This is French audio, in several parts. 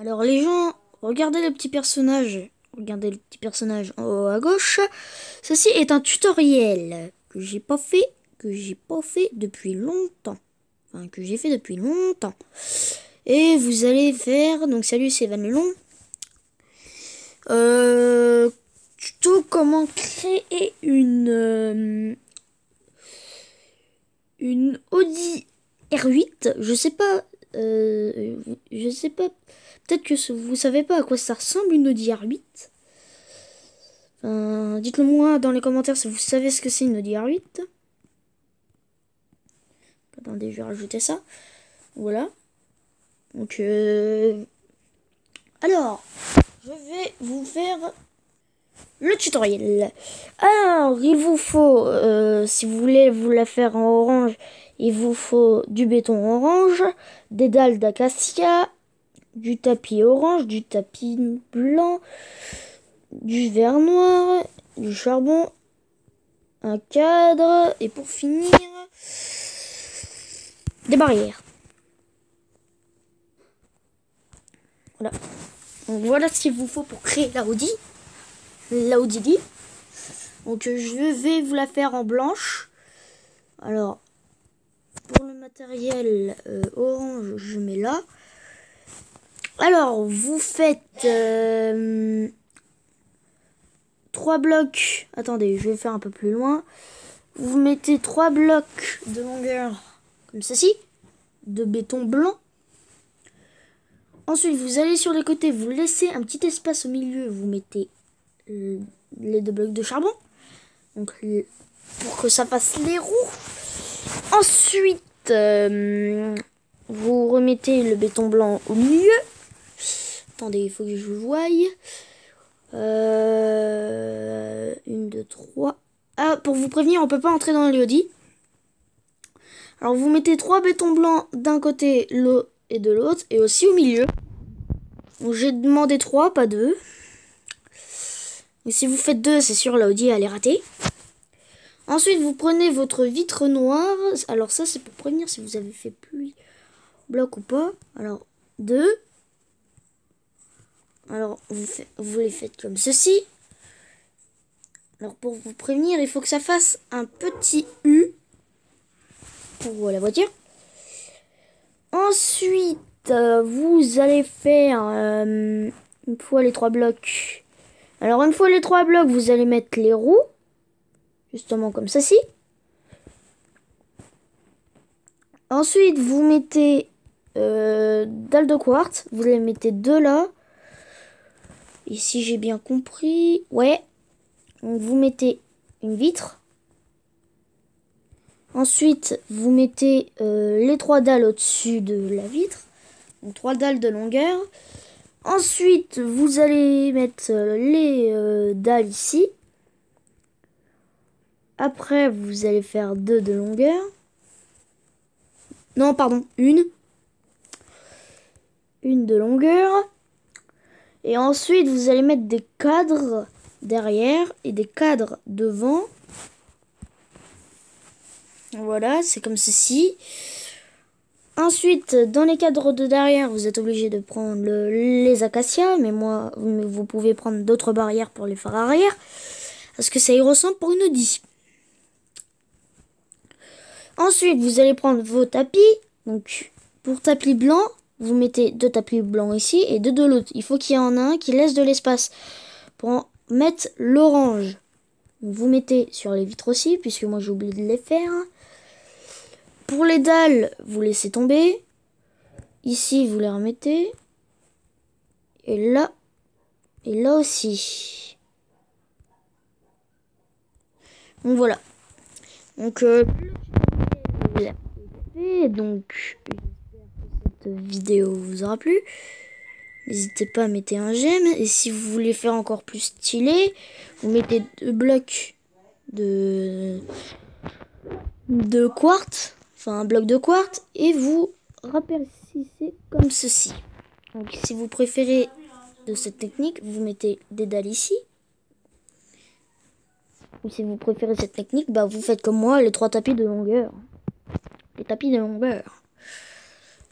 Alors les gens, regardez le petit personnage. Regardez le petit personnage en haut à gauche. Ceci est un tutoriel que j'ai pas fait depuis longtemps. Enfin, que j'ai fait depuis longtemps. Et vous allez faire, donc salut, c'est Van Lelon. Tuto comment créer une Audi R8. Je sais pas, peut-être que vous savez pas à quoi ça ressemble une Audi R8. Dites-le moi dans les commentaires si vous savez ce que c'est une Audi R8. Attendez, je vais rajouter ça. Voilà. Donc, alors, je vais vous faire le tutoriel. Alors, il vous faut, si vous voulez vous la faire en orange, il vous faut du béton orange, des dalles d'acacia, du tapis orange, du tapis blanc, du verre noir, du charbon, un cadre, et pour finir, des barrières. Voilà. Donc voilà ce qu'il vous faut pour créer l'Audi. L'Audi. Donc je vais vous la faire en blanche. Alors, pour le matériel orange, je mets là. Alors, vous faites 3 blocs. Attendez, je vais faire un peu plus loin. Vous mettez 3 blocs de longueur, comme ceci, de béton blanc. Ensuite, vous allez sur les côtés, vous laissez un petit espace au milieu, vous mettez les 2 blocs de charbon. Donc, pour que ça fasse les roues. Ensuite, vous remettez le béton blanc au milieu. Attendez, il faut que je vous voie. 1, 2, 3. Ah, pour vous prévenir, on peut pas entrer dans l'Audi. Alors, vous mettez 3 bétons blancs d'un côté, l'eau et de l'autre, et aussi au milieu. Donc, j'ai demandé 3, pas 2. Et si vous faites 2, c'est sûr, l'Audi, elle est ratée. Ensuite, vous prenez votre vitre noire. Alors ça, c'est pour prévenir si vous avez fait pluie, bloc ou pas. Alors, 2. Alors, vous les faites comme ceci. Alors, pour vous prévenir, il faut que ça fasse un petit U pour la voiture. Ensuite, vous allez faire, une fois les 3 blocs. Alors, une fois les 3 blocs, vous allez mettre les roues. Justement comme ceci. Ensuite, vous mettez dalles de quartz. Vous les mettez 2 là. Ici, j'ai bien compris. Ouais. Donc, vous mettez une vitre. Ensuite, vous mettez les 3 dalles au-dessus de la vitre. Donc, 3 dalles de longueur. Ensuite, vous allez mettre les dalles ici. Après, vous allez faire 2 de longueur. Non, pardon, une. Une de longueur. Et ensuite, vous allez mettre des cadres derrière et des cadres devant. Voilà, c'est comme ceci. Ensuite, dans les cadres de derrière, vous êtes obligé de prendre les acacias. Mais vous pouvez prendre d'autres barrières pour les phares arrière. Parce que ça y ressemble pour une Audi. Ensuite, vous allez prendre vos tapis. Donc, pour tapis blanc, vous mettez 2 tapis blancs ici et 2 de l'autre. Il faut qu'il y en ait un qui laisse de l'espace pour en mettre l'orange. Vous mettez sur les vitres aussi, puisque moi j'ai oublié de les faire. Pour les dalles, vous laissez tomber. Ici, vous les remettez. Et là aussi. Donc voilà. Donc, donc cette vidéo vous aura plu. N'hésitez pas à mettre un j'aime. Et si vous voulez faire encore plus stylé, vous mettez 2 blocs de quartz. Enfin, un bloc de quartz. Et vous rapetissez comme ceci. Donc, si vous préférez de cette technique, vous mettez des dalles ici. Ou si vous préférez cette technique, bah vous faites comme moi, les 3 tapis de longueur. Les tapis de longueur.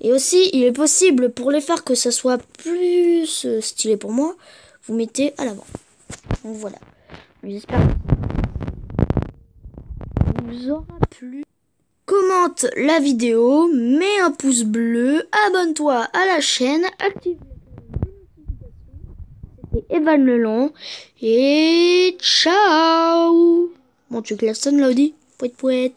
Et aussi, il est possible pour les phares que ça soit plus stylé pour moi, vous mettez à l'avant. Donc voilà. J'espère que ça vous aura plu. Commente la vidéo, mets un pouce bleu, abonne-toi à la chaîne, active les notifications. C'était Evan Lelon et ciao. Bon, tu klaxonnes, Laudi? Pouet pouet.